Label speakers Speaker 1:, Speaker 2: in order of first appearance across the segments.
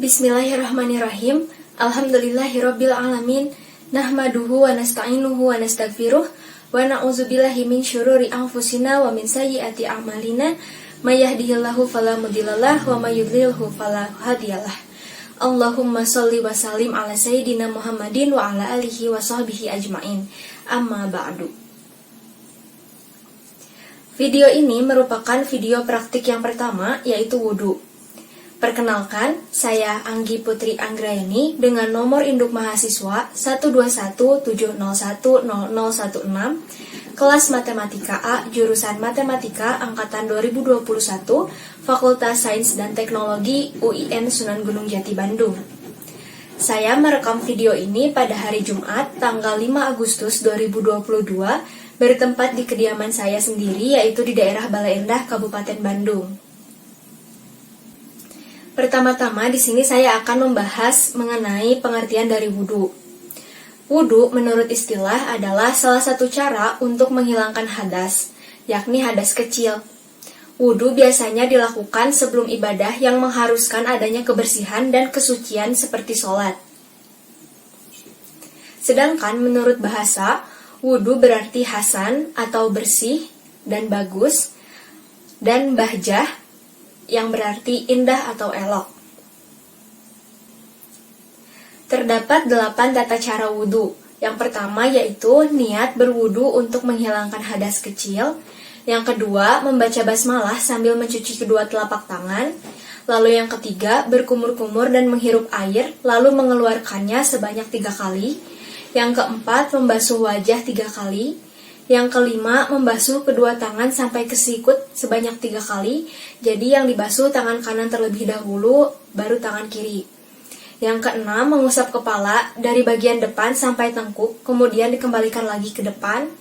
Speaker 1: Bismillahirrahmanirrahim. Alhamdulillahirabbil alamin. Nahmaduhu wa nasta'inuhu wa nastaghfiruh wa na'udzubillahi min syururi anfusina wa min sayyiati a'malina. May yahdihillahu fala mudhillalah wa may yudlilhu fala hadiyalah. Allahumma shalli wa sallim ala sayyidina Muhammadin wa ala alihi wa sahbihi ajmain. Amma ba'du. Video ini merupakan video praktik yang pertama, yaitu wudhu. Perkenalkan, saya Anggi Putri Anggrayani dengan nomor induk mahasiswa 121701016, kelas Matematika A, jurusan Matematika Angkatan 2021, Fakultas Sains dan Teknologi UIN Sunan Gunung Jati Bandung. Saya merekam video ini pada hari Jumat, tanggal 5 Agustus 2022, bertempat di kediaman saya sendiri, yaitu di daerah Balai Endah, Kabupaten Bandung. Pertama-tama di sini saya akan membahas mengenai pengertian dari wudhu. Wudhu menurut istilah adalah salah satu cara untuk menghilangkan hadas, yakni hadas kecil. Wudhu biasanya dilakukan sebelum ibadah yang mengharuskan adanya kebersihan dan kesucian seperti sholat. Sedangkan menurut bahasa, wudhu berarti hasan atau bersih dan bagus, dan bahjah yang berarti indah atau elok. Terdapat 8 tata cara wudhu. Yang pertama yaitu niat berwudhu untuk menghilangkan hadas kecil. Yang kedua, membaca basmalah sambil mencuci kedua telapak tangan. Lalu yang ketiga, berkumur-kumur dan menghirup air, lalu mengeluarkannya sebanyak 3 kali. Yang keempat, membasuh wajah 3 kali. Yang kelima, membasuh kedua tangan sampai ke sikut sebanyak 3 kali. Jadi yang dibasuh tangan kanan terlebih dahulu, baru tangan kiri. Yang keenam, mengusap kepala dari bagian depan sampai tengkuk, kemudian dikembalikan lagi ke depan.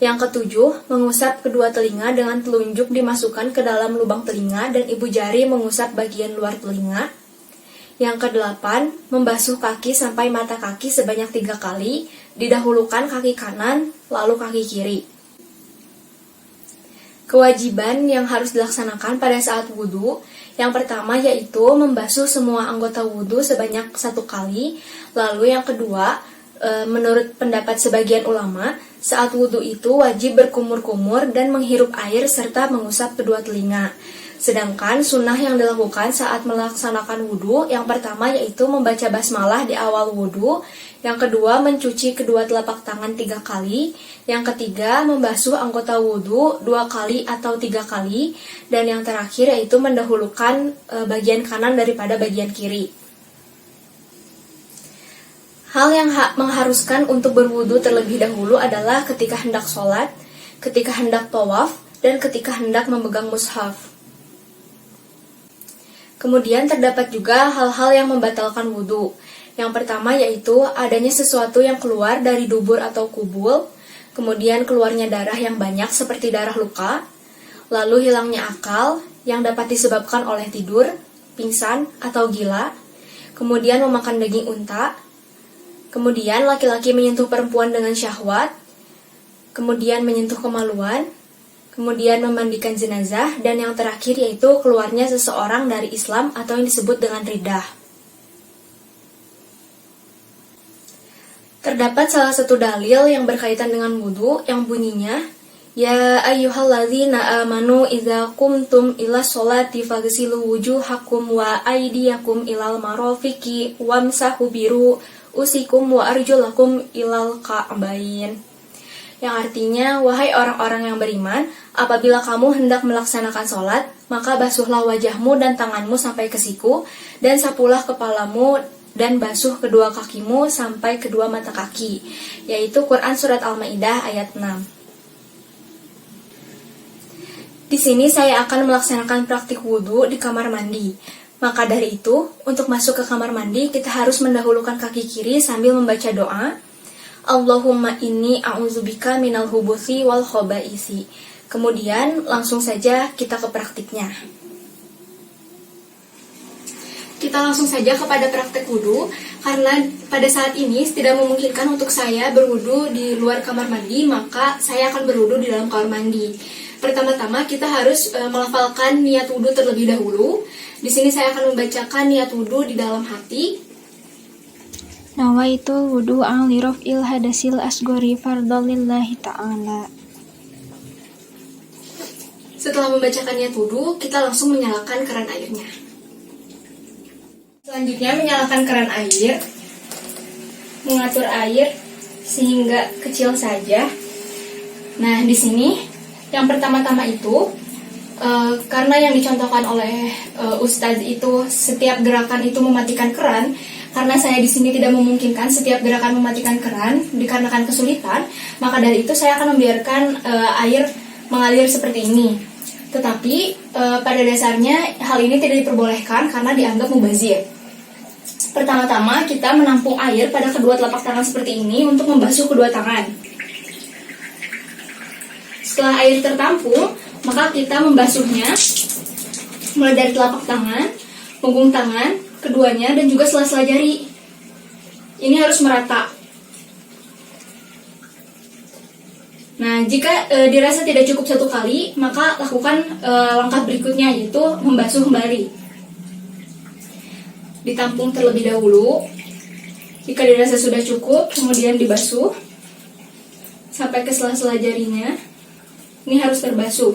Speaker 1: Yang ketujuh, mengusap kedua telinga dengan telunjuk dimasukkan ke dalam lubang telinga dan ibu jari mengusap bagian luar telinga. Yang kedelapan, membasuh kaki sampai mata kaki sebanyak 3 kali, didahulukan kaki kanan, lalu kaki kiri. Kewajiban yang harus dilaksanakan pada saat wudhu, yang pertama yaitu membasuh semua anggota wudhu sebanyak 1 kali, lalu yang kedua, menurut pendapat sebagian ulama, saat wudhu itu wajib berkumur-kumur dan menghirup air serta mengusap kedua telinga. Sedangkan sunnah yang dilakukan saat melaksanakan wudhu, yang pertama yaitu membaca basmalah di awal wudhu, yang kedua mencuci kedua telapak tangan 3 kali, yang ketiga membasuh anggota wudhu 2 kali atau 3 kali, dan yang terakhir yaitu mendahulukan bagian kanan daripada bagian kiri. Hal yang mengharuskan untuk berwudhu terlebih dahulu adalah ketika hendak sholat, ketika hendak tawaf, dan ketika hendak memegang mushaf. Kemudian terdapat juga hal-hal yang membatalkan wudhu. Yang pertama yaitu adanya sesuatu yang keluar dari dubur atau kubul, kemudian keluarnya darah yang banyak seperti darah luka, lalu hilangnya akal yang dapat disebabkan oleh tidur, pingsan, atau gila, kemudian memakan daging unta, kemudian laki-laki menyentuh perempuan dengan syahwat, kemudian menyentuh kemaluan, kemudian memandikan jenazah, dan yang terakhir yaitu keluarnya seseorang dari Islam atau yang disebut dengan riddah. Terdapat salah satu dalil yang berkaitan dengan wudhu yang bunyinya, Ya ayyuhalladzina amanu idza qumtum ila sholati faghsilu wujuhakum wa aydiyakum ilal marafiqi wamsahu biru usikum wa arjulakum ilal ka'bain. Yang artinya, wahai orang-orang yang beriman, apabila kamu hendak melaksanakan sholat, maka basuhlah wajahmu dan tanganmu sampai ke siku, dan sapulah kepalamu dan basuh kedua kakimu sampai kedua mata kaki, yaitu Quran Surat Al-Ma'idah ayat 6. Di sini saya akan melaksanakan praktik wudhu di kamar mandi. Maka dari itu, untuk masuk ke kamar mandi, kita harus mendahulukan kaki kiri sambil membaca doa, Allahumma inni a'udzubika minal hubuthi wal khobaisi. Kemudian langsung saja kita ke praktiknya. Kita langsung saja kepada praktek wudhu, karena pada saat ini tidak memungkinkan untuk saya berwudhu di luar kamar mandi, maka saya akan berwudhu di dalam kamar mandi. Pertama-tama kita harus melafalkan niat wudhu terlebih dahulu. Di sini saya akan membacakan niat wudhu di dalam hati.
Speaker 2: Nawaitul wudu'a li raf'il hadasil asghari fardhan lillahi ta'ala.
Speaker 1: Setelah membacakan niat wudhu, kita langsung menyalakan keran airnya. Selanjutnya menyalakan keran air, mengatur air sehingga kecil saja. Nah, di sini yang pertama-tama itu karena yang dicontohkan oleh Ustadz itu setiap gerakan itu mematikan keran, karena saya di sini tidak memungkinkan setiap gerakan mematikan keran dikarenakan kesulitan, maka dari itu saya akan membiarkan air mengalir seperti ini. Tetapi pada dasarnya hal ini tidak diperbolehkan karena dianggap mubazir. Pertama-tama kita menampung air pada kedua telapak tangan seperti ini untuk membasuh kedua tangan. Setelah air tertampung, maka kita membasuhnya mulai dari telapak tangan, punggung tangan, keduanya, dan juga sela-sela jari. Ini harus merata. Nah, jika dirasa tidak cukup satu kali, maka lakukan langkah berikutnya, yaitu membasuh kembali. Ditampung terlebih dahulu. Jika dirasa sudah cukup, kemudian dibasuh sampai ke sela-sela jarinya. Ini harus terbasuh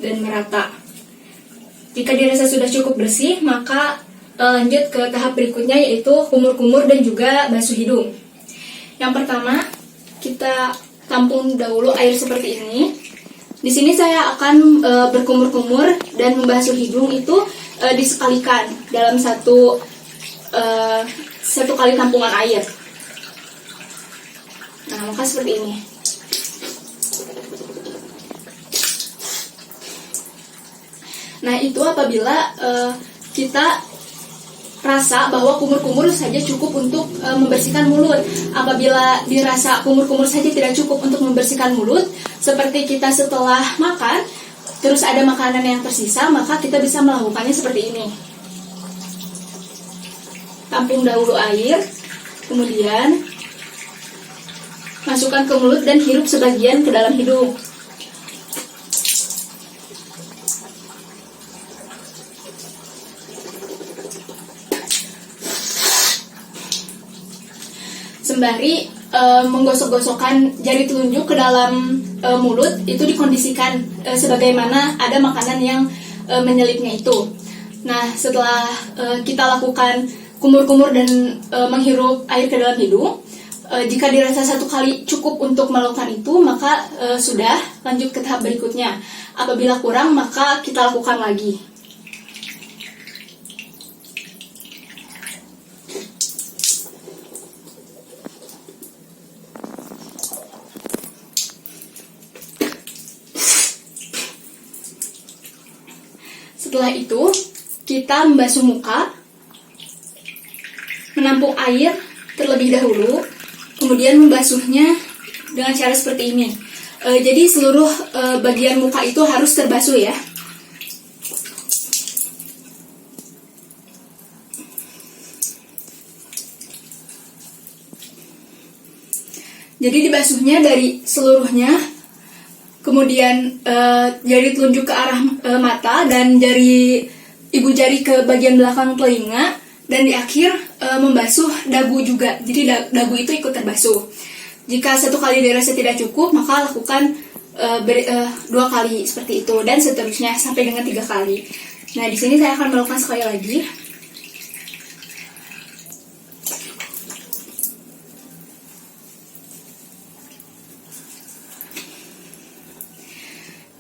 Speaker 1: dan merata. Jika dirasa sudah cukup bersih, maka lanjut ke tahap berikutnya, yaitu kumur-kumur dan juga basuh hidung. Yang pertama, kita tampung dahulu air seperti ini. Di sini saya akan berkumur-kumur dan membasuh hidung itu disekalikan dalam satu kali tampungan air. Nah, maka seperti ini. Nah, itu apabila kita rasa bahwa kumur-kumur saja cukup untuk membersihkan mulut. Apabila dirasa kumur-kumur saja tidak cukup untuk membersihkan mulut, seperti kita setelah makan, terus ada makanan yang tersisa, maka kita bisa melakukannya seperti ini. Tampung dahulu air, kemudian masukkan ke mulut dan hirup sebagian ke dalam hidung. Sembari menggosok-gosokkan jari telunjuk ke dalam mulut, itu dikondisikan sebagaimana ada makanan yang menyelipnya itu. Nah, setelah kita lakukan kumur-kumur dan menghirup air ke dalam hidung, jika dirasa satu kali cukup untuk melakukan itu, maka sudah lanjut ke tahap berikutnya. Apabila kurang, maka kita lakukan lagi. Setelah itu, kita membasuh muka, menampung air terlebih dahulu, kemudian membasuhnya dengan cara seperti ini. Jadi seluruh bagian muka itu harus terbasuh ya. Jadi dibasuhnya dari seluruhnya, kemudian jari telunjuk ke arah mata dan jari ibu jari ke bagian belakang telinga, dan di akhir membasuh dagu juga. Jadi dagu itu ikut terbasuh. Jika satu kali dirasa tidak cukup, maka lakukan 2 kali seperti itu, dan seterusnya sampai dengan 3 kali. Nah, di sini saya akan melakukan sekali lagi.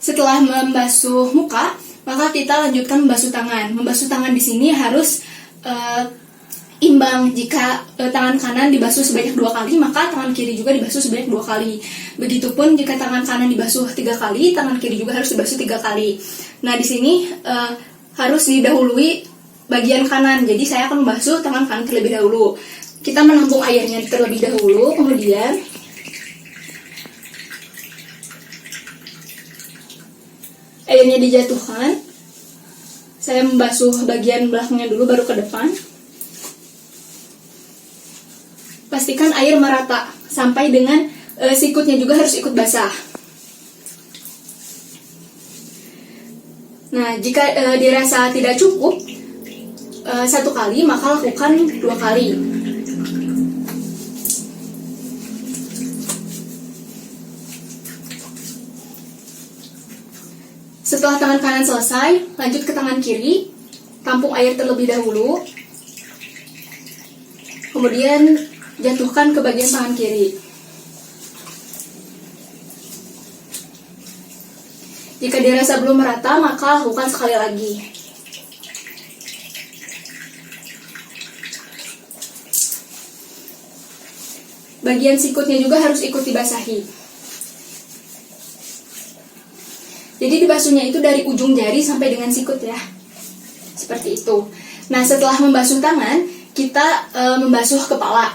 Speaker 1: Setelah membasuh muka, maka kita lanjutkan membasuh tangan. Membasuh tangan di sini harus imbang. Jika tangan kanan dibasuh sebanyak 2 kali, maka tangan kiri juga dibasuh sebanyak 2 kali. Begitupun jika tangan kanan dibasuh 3 kali, tangan kiri juga harus dibasuh 3 kali. Nah, di sini harus didahului bagian kanan. Jadi saya akan membasuh tangan kanan terlebih dahulu. Kita menampung airnya terlebih dahulu, kemudian airnya dijatuhkan. Saya membasuh bagian belakangnya dulu, baru ke depan. Pastikan air merata sampai dengan sikutnya juga harus ikut basah. Nah, jika dirasa tidak cukup 1 kali, maka lakukan 2 kali. Setelah tangan kanan selesai, lanjut ke tangan kiri, tampung air terlebih dahulu, kemudian jatuhkan ke bagian tangan kiri. Jika dirasa belum merata, maka lakukan sekali lagi. Bagian sikutnya juga harus ikut dibasahi. Jadi dibasuhnya itu dari ujung jari sampai dengan sikut ya. Seperti itu. Nah, setelah membasuh tangan, kita membasuh kepala.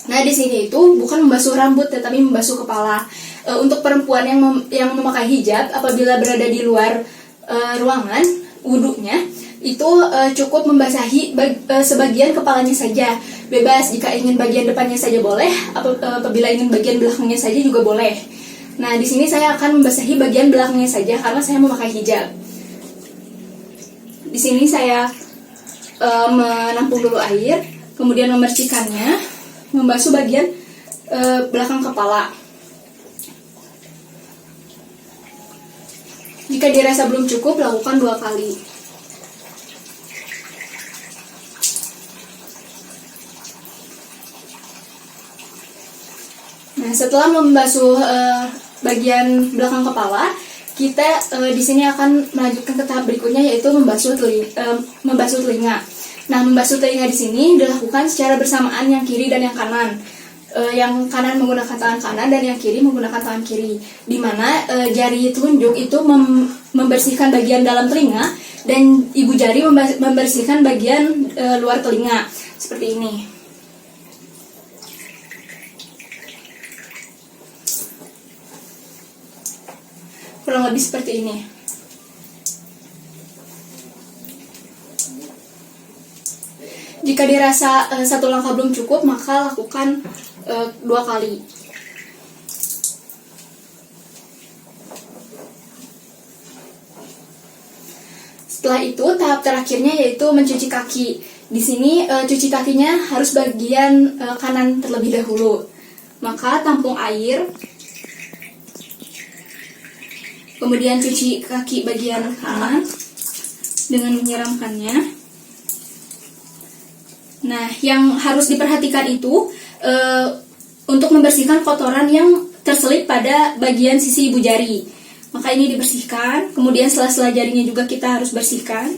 Speaker 1: Nah, di sini itu bukan membasuh rambut tetapi membasuh kepala. Untuk perempuan yang memakai hijab, apabila berada di luar ruangan wudunya, itu cukup membasahi sebagian kepalanya saja. Bebas, jika ingin bagian depannya saja boleh, apabila ingin bagian belakangnya saja juga boleh. Nah, di sini saya akan membasahi bagian belakangnya saja karena saya memakai hijab. Di sini saya menampung dulu air, kemudian memercikannya, membasuh bagian belakang kepala. Jika dirasa belum cukup, lakukan 2 kali. Nah, setelah membasuh bagian belakang kepala, kita di sini akan melanjutkan ke tahap berikutnya, yaitu membasuh telinga. Nah, membasuh telinga di sini dilakukan secara bersamaan, yang kiri dan yang kanan. Yang kanan menggunakan tangan kanan dan yang kiri menggunakan tangan kiri. Di mana jari telunjuk itu membersihkan bagian dalam telinga dan ibu jari membersihkan bagian luar telinga. Seperti ini. Kurang lebih seperti ini. Jika dirasa 1 langkah belum cukup, maka lakukan 2 kali. Setelah itu, tahap terakhirnya yaitu mencuci kaki. Di sini cuci kakinya harus bagian kanan terlebih dahulu. Maka tampung air, kemudian cuci kaki bagian kanan dengan menyiramkannya. Nah, yang harus diperhatikan itu untuk membersihkan kotoran yang terselip pada bagian sisi ibu jari. Maka ini dibersihkan, kemudian sela-sela jarinya juga kita harus bersihkan.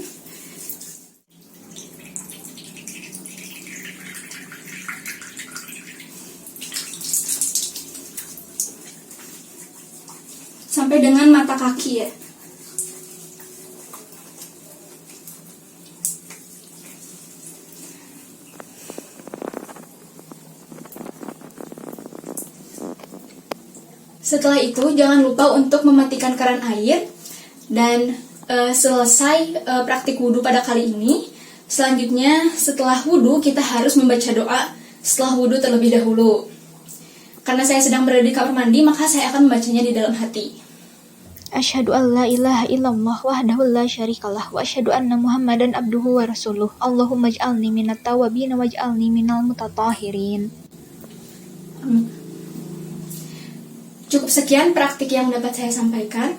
Speaker 1: Sampai dengan mata kaki ya. Setelah itu, jangan lupa untuk mematikan keran air dan selesai praktik wudhu pada kali ini. Selanjutnya, setelah wudhu kita harus membaca doa setelah wudhu terlebih dahulu. Karena saya sedang berada di kamar mandi, maka saya akan membacanya di dalam hati.
Speaker 2: Asyhadu an la ilaha illallah wahdahu la syarikalah wa asyhadu anna Muhammadan abduhu wa rasuluh. Allahumma ij'alni minat tawabin waj'alni minal mutatahhirin.
Speaker 1: Cukup sekian praktik yang dapat saya sampaikan.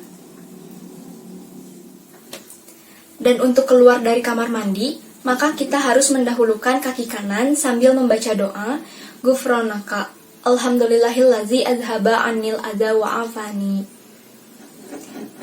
Speaker 1: Dan untuk keluar dari kamar mandi, maka kita harus mendahulukan kaki kanan sambil membaca doa Ghufranaka Alhamdulillahillazi azhaba anil adza wa afani.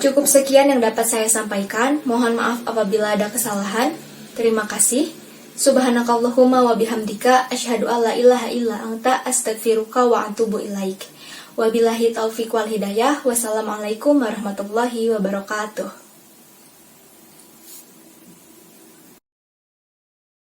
Speaker 1: Cukup sekian yang dapat saya sampaikan. Mohon maaf apabila ada kesalahan. Terima kasih. Subhanakallahumma wa bihamdika asyhadu an la ilaha illa anta astaghfiruka wa atubu ilaik. Wabillahi taufiq wal hidayah. Wassalamualaikum warahmatullahi wabarakatuh.